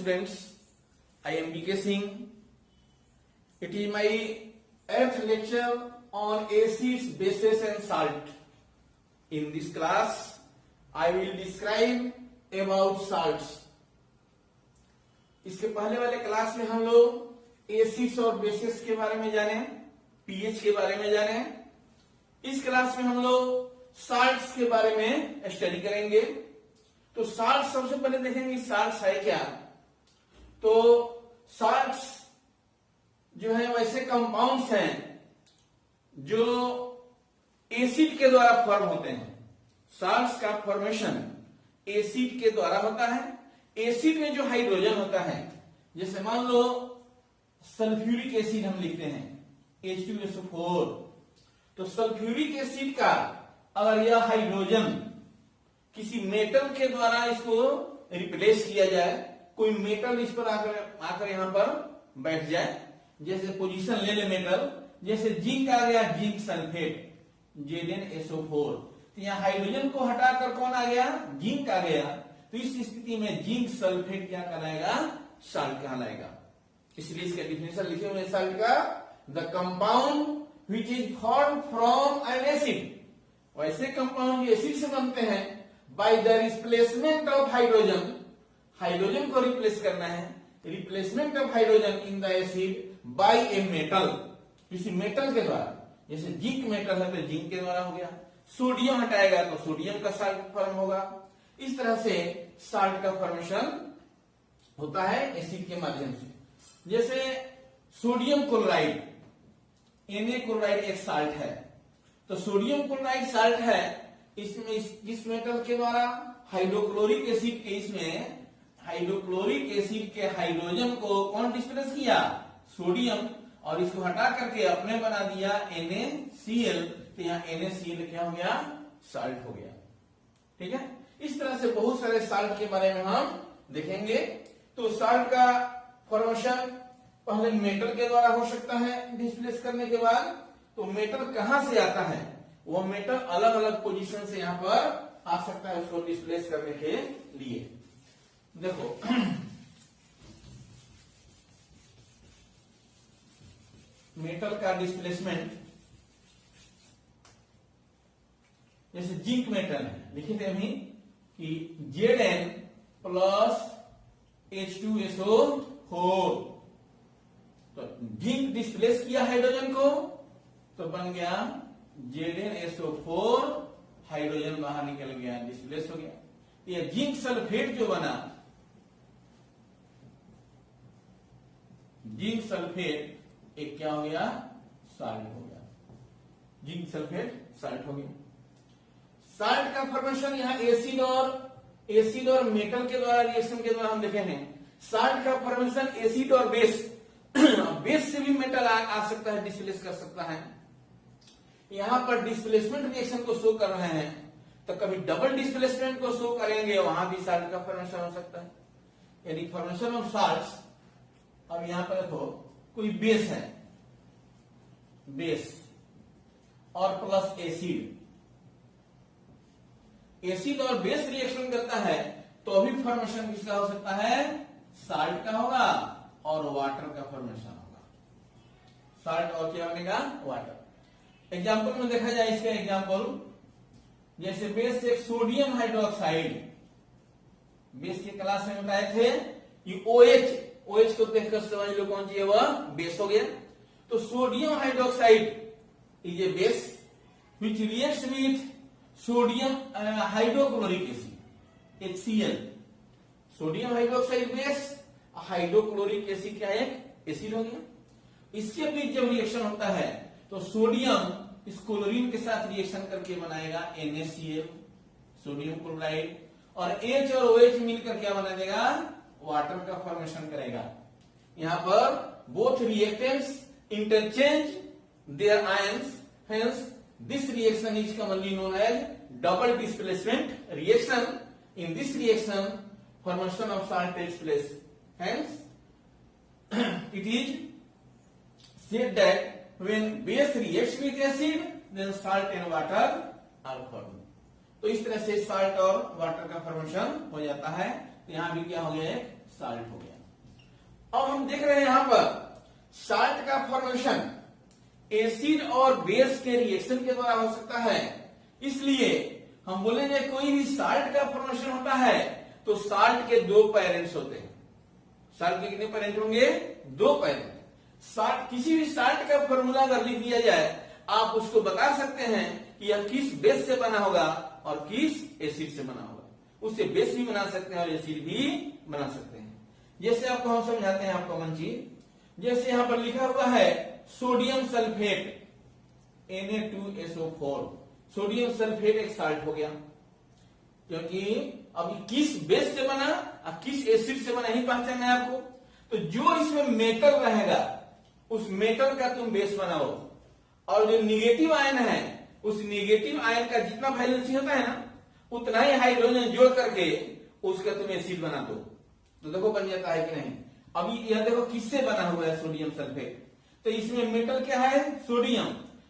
students, I am BK Singh. It is my 8th lecture on acids, bases and salt. In this class, I will describe about salts. इसके पहले वाले class में हम लोग acids और basis के बारे में जाने, पीएच के बारे में जाने। इस क्लास में हम लोग साल्ट्स के बारे में स्टडी करेंगे। तो साल्ट सबसे पहले देखेंगे साल्ट्स है क्या। तो साल्ट्स जो है वैसे कंपाउंड्स हैं जो एसिड के द्वारा फॉर्म होते हैं। साल्ट्स का फॉर्मेशन एसिड के द्वारा होता है। एसिड में जो हाइड्रोजन होता है, जैसे मान लो सल्फ्यूरिक एसिड हम लिखते हैं H2SO4, तो सल्फ्यूरिक एसिड का अगर यह हाइड्रोजन किसी मेटल के द्वारा इसको रिप्लेस किया जाए, कोई मेटल इस पर आकर यहां पर बैठ जाए, जैसे पोजीशन ले ले मेटल, जैसे जिंक आ गया, जिंक सल्फेट ZnSO4, तो यहाँ हाइड्रोजन को हटाकर कौन आ गया, जिंक आ गया। तो इस स्थिति में जिंक सल्फेट क्या कहलाएगा, साल्ट कहलाएगा। इसलिए इसका डिफिनेशन लिखे हुए साल्ट का, the compound which is form from N acid, वैसे कंपाउंड एसिड से बनते हैं, by the replacement of hydrogen, hydrogen को रिप्लेस करना है, replacement of hydrogen in the acid by a metal, किसी मेटल के द्वारा। जैसे जिंक मेटल है तो जिंक के द्वारा हो गया, सोडियम हटाएगा तो सोडियम का साल्ट फॉर्म होगा। इस तरह से साल्ट का फॉर्मेशन होता है एसिड के माध्यम से। जैसे सोडियम क्लोराइड, Na क्लोराइड एक साल्ट है, तो सोडियम क्लोराइड साल्ट है, इसमें इस मेटल के द्वारा हाइड्रोक्लोरिक एसिड के, इसमें हाइड्रोक्लोरिक एसिड के हाइड्रोजन को कौन डिस्प्लेस किया, सोडियम, और इसको हटा करके अपने बना दिया NaCl, तो यहाँ NaCl क्या हो गया, साल्ट हो गया। ठीक है, इस तरह से बहुत सारे साल्ट के बारे में हम देखेंगे। तो साल्ट का फॉर्मेशन पहले मेटल के द्वारा हो सकता है डिस्प्लेस करने के बाद। तो मेटल कहां से आता है, वो मेटल अलग अलग पोजीशन से यहां पर आ सकता है उसको डिस्प्लेस करने के लिए। देखो मेटल का डिस्प्लेसमेंट, जैसे जिंक मेटल है, लिखे थे अभी कि Zn प्लस H2SO4, तो जिंक डिस्प्लेस किया हाइड्रोजन को, तो बन गया ZnSO4, हाइड्रोजन बाहर निकल गया, डिस्प्लेस हो गया। ये जिंक सल्फेट जो बना, जिंक सल्फेट एक क्या हो गया, साल्ट हो गया, जिंक सल्फेट साल्ट हो गया। साल्ट का फॉर्मेशन यहाँ एसिड और मेटल के द्वारा रिएक्शन के द्वारा हम देखे हैं। साल्ट का फॉर्मेशन एसिड और बेस, बेस से भी मेटल आ सकता है, डिस्प्लेस कर सकता है। यहां पर डिस्प्लेसमेंट रिएक्शन को शो कर रहे हैं, तो कभी डबल डिस्प्लेसमेंट को शो करेंगे, वहां भी साल्ट का फॉर्मेशन हो सकता है। यानी फॉर्मेशन ऑफ साल्ट्स, अब यहां पर देखो कोई बेस है, बेस और प्लस एसिड, एसिड और बेस रिएक्शन करता है तो अभी फॉर्मेशन किसका हो सकता है, साल्ट का होगा और वाटर का फॉर्मेशन होगा। साल्ट और क्या बनेगा, वाटर। एग्जांपल में देखा जाए, इसका एग्जांपल जैसे बेस एक सोडियम हाइड्रोक्साइड, बेस की क्लास में बताए थे कि OH को देखकर समझ लो कौन सी है, वह बेस हो गया। तो sodium hydroxide is a base which reacts with sodium hydrochloric acid HCl, sodium hydroxide base, hydrochloric acid क्या है, एसिड हो गया। इसके बीच जब रिएक्शन होता है तो सोडियम इस क्लोरीन के साथ रिएक्शन करके बनाएगा NaCl, सोडियम क्लोराइड, और H और OH मिलकर क्या बना देगा, वाटर का फॉर्मेशन करेगा। यहां पर both reactants interchange their ions, hence this reaction is commonly known as double displacement reaction. In this reaction, formation of salt takes place. Hence, it is said that when base reacts with acid, then salt and water are formed. तो इस तरह से salt और water का formation हो जाता है। तो यहां भी क्या हो गया, एक साल्ट हो गया। अब हम देख रहे हैं यहां पर साल्ट का फॉर्मेशन एसिड और बेस के रिएक्शन के द्वारा हो सकता है। इसलिए हम बोलेंगे कोई भी साल्ट का फॉर्मेशन होता है तो साल्ट के दो पेरेंट्स होते हैं। साल्ट के कितने पेरेंट होंगे? दो पेरेंट। साल्ट, किसी भी साल्ट का फॉर्मूला अगर लिख दिया जाए आप उसको बता सकते हैं कि यह किस बेस से बना होगा और किस एसिड से बना होगा। उससे बेस भी बना सकते हैं और एसिड भी बना सकते हैं। जैसे आपको हम समझाते हैं आपको कॉमन चीज, जैसे यहां पर लिखा हुआ है sodium sulphate Na2SO4। Sodium sulphate एक साल्ट हो गया, क्योंकि अभी किस बेस से बना और किस एसिड से बना ही पहचानना है आपको। तो जो इसमें मेटल रहेगा उस मेटल का तुम बेस बनाओ, और जो निगेटिव आयन है उस निगेटिव आयन का जितना वैलेंसी होता है ना उतना ही हाइड्रोजन जोड़ करके उसका तुम एसिड बना दो। तो देखो बन जाता है कि नहीं। अभी यह देखो किससे बना हुआ है सोडियम सल्फेट, तो इसमें मेटल क्या है? सोडियम।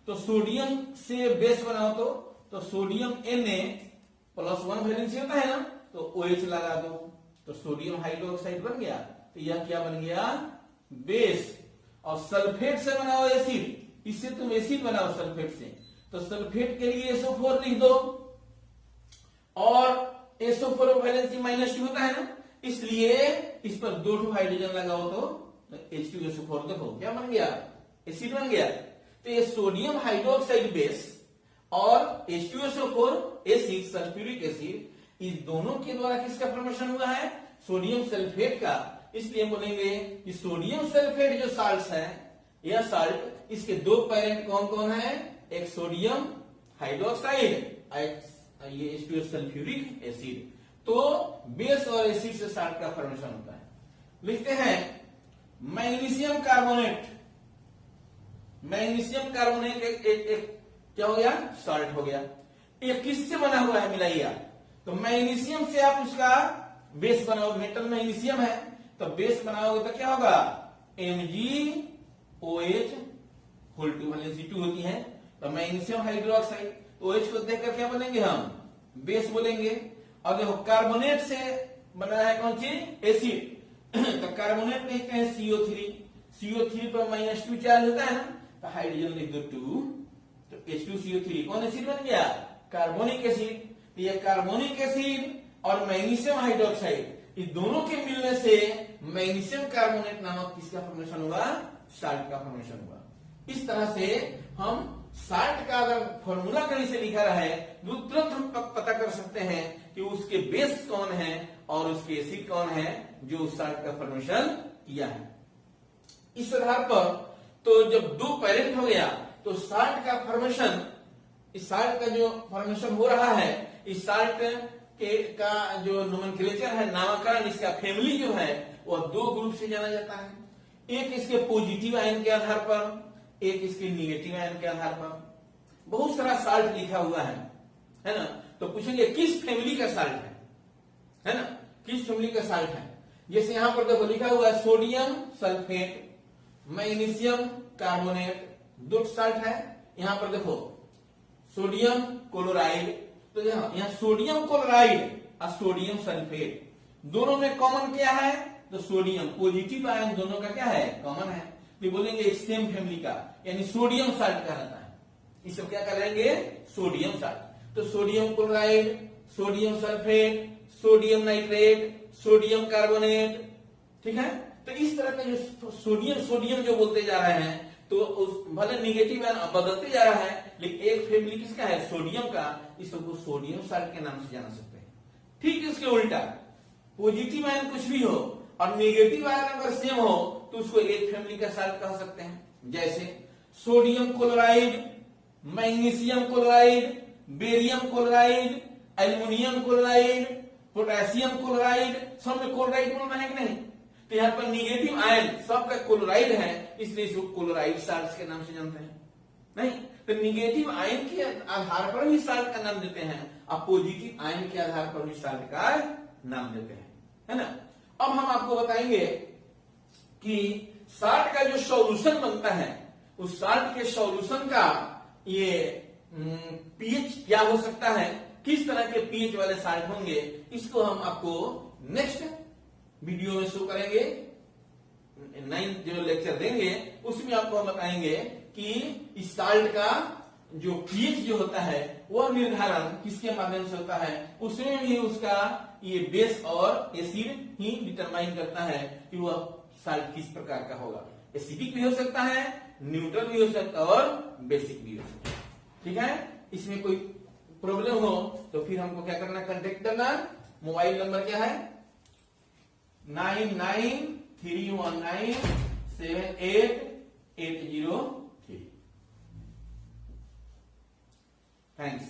तो सोडियम से बेस बनाओ तो सोडियम Na+1 वैलेंसी होता है ना, तो OH लगा दो तो सोडियम हाइड्रोक्साइड बन गया। तो यह क्या बन गया? बेस। और सल्फेट से बनाओ एसिड, इससे तुम एसिड बनाओ सल्फेट से, तो सल्फेट के लिए SO4 लिख दो, और SO4 वैलेंसी -2 होता है ना, इसलिए इस पर 2 हाइड्रोजन लगाओ तो H2SO4 देखो क्या बन गया? एसिड बन गया। तो ये सोडियम हाइड्रोक्साइड बेस और H2SO4 एसिड, सल्फ्यूरिक एसिड, इस दोनों के द्वारा किसका फॉर्मेशन हुआ है? सोडियम सल्फेट का। इसलिए हम बोलेंगे कि सोडियम सल्फेट जो साल्ट है, यह साल्ट, इसके दो पेरेंट कौन कौन है? एक सोडियम हाइड्रोक्साइड, ये H2S सल्फ्यूरिक एसिड। तो बेस और एसिड से साल्ट का फॉर्मेशन होता है। लिखते हैं मैग्नीशियम कार्बोनेट। मैग्नीशियम कार्बोनेट एक क्या हो गया? साल्ट हो गया। ये किससे बना हुआ है? मिलाइए। तो मैग्नीशियम से आप उसका बेस बनाओ, मेटल मैग्नीशियम है तो बेस बनाओगे तो क्या होगा? MgOH (2) वैलेंसी 2 होती है। तो मैग्नीशियम हाइड्रोक्साइड, तो OH को देखकर क्या बोलेंगे हम? बेस बोलेंगे। और देखो कार्बोनेट से बना है कौन चीज? एसिड। तो कार्बोनेट लिखते हैं CO3। CO3 पर -2 चार्ज होता है ना, तो हाइड्रोजन लिख दो 2, तो H2CO3 कौन एसिड बन गया? Carbonic acid. तो ये कार्बोनिक एसिड और मैग्नीशियम हाइड्रोक्साइड, इस दोनों के मिलने से मैग्नीशियम कार्बोनेट नामक किसका फॉर्मेशन हुआ? साल्ट का फॉर्मेशन हुआ। इस तरह से हम साल्ट का अगर फॉर्मूला कहीं से लिखा रहा है तो तुरंत हम पता कर सकते हैं कि उसके बेस कौन है और उसके एसिड कौन है जो उस साल्ट का फॉर्मेशन किया है। इस आधार पर तो जब दो पेरेंट हो गया तो साल्ट का फॉर्मेशन, इस साल्ट का जो फॉर्मेशन हो रहा है, इस साल्ट का जो नोमेनक्लेचर है, नामकरण, इसका फैमिली जो है वह दो ग्रुप से जाना जाता है। एक इसके पॉजिटिव आयन के आधार पर, एक इसके निगेटिव आयन के आधार पर। बहुत सारा साल्ट लिखा हुआ है ना। तो पूछेंगे किस फैमिली का साल्ट है ना, किस फैमिली का साल्ट है। जैसे यहां पर देखो लिखा हुआ है सोडियम सल्फेट, मैग्नीशियम कार्बोनेट, दो साल्ट है। यहां पर देखो सोडियम क्लोराइड, तो यहाँ सोडियम क्लोराइड और सोडियम सल्फेट दोनों में कॉमन क्या है? तो सोडियम, पॉजिटिव आयन दोनों का क्या है? कॉमन है। तो बोलेंगे एक सेम फैमिली का, यानी सोडियम साल्ट कहलाता है। इसे क्या करेंगे? Sodium salt. तो sodium chloride, sodium sulphate, sodium nitrate, sodium carbonate, ठीक है। तो इस तरह का जो सोडियम जो बोलते जा रहे हैं, तो उस भले निगेटिव आयन बदलते जा रहा है, लेकिन एक फैमिली किसका है? सोडियम का। इसको सोडियम साल्ट के नाम से जान सकते हैं। ठीक इसके उल्टा, पॉजिटिव आयन कुछ भी हो और निगेटिव आयन अगर सेम हो तो उसको एक फैमिली का साल्ट कह सकते हैं। जैसे sodium chloride, magnesium chloride, barium chloride, aluminium chloride, potassium chloride, सब में क्लोराइड बोलना है कि नहीं? तो यहाँ पर निगेटिव आयन सबका क्लोराइड है, इसलिए इसको क्लोराइड साल्ट के नाम से जानते हैं। नहीं तो निगेटिव आयन के आधार पर भी साल्ट का नाम देते हैं और पॉजिटिव आयन के आधार पर भी साल्ट का नाम देते हैं, है ना। अब हम आपको बताएंगे कि साल्ट का जो सॉल्यूशन बनता है, उस साल्ट के सॉल्यूशन का ये पीएच क्या हो सकता है, किस तरह के पीएच वाले साल्ट होंगे, इसको हम आपको नेक्स्ट वीडियो में शो करेंगे। 9 जो लेक्चर देंगे उसमें आपको हम बताएंगे कि इस साल्ट का जो पीएच जो होता है वह निर्धारण किसके माध्यम से होता है, उसमें भी उसका ये बेस और एसिड ही डिटरमाइन करता है कि वह साल्ट किस प्रकार का होगा। एसिडिक भी हो सकता है, न्यूट्रल भी हो सकता है और बेसिक भी हो सकता है। ठीक है, इसमें कोई प्रॉब्लम हो तो फिर हमको क्या करना, कांटेक्ट करना। मोबाइल नंबर क्या है 9931978803। थैंक्स।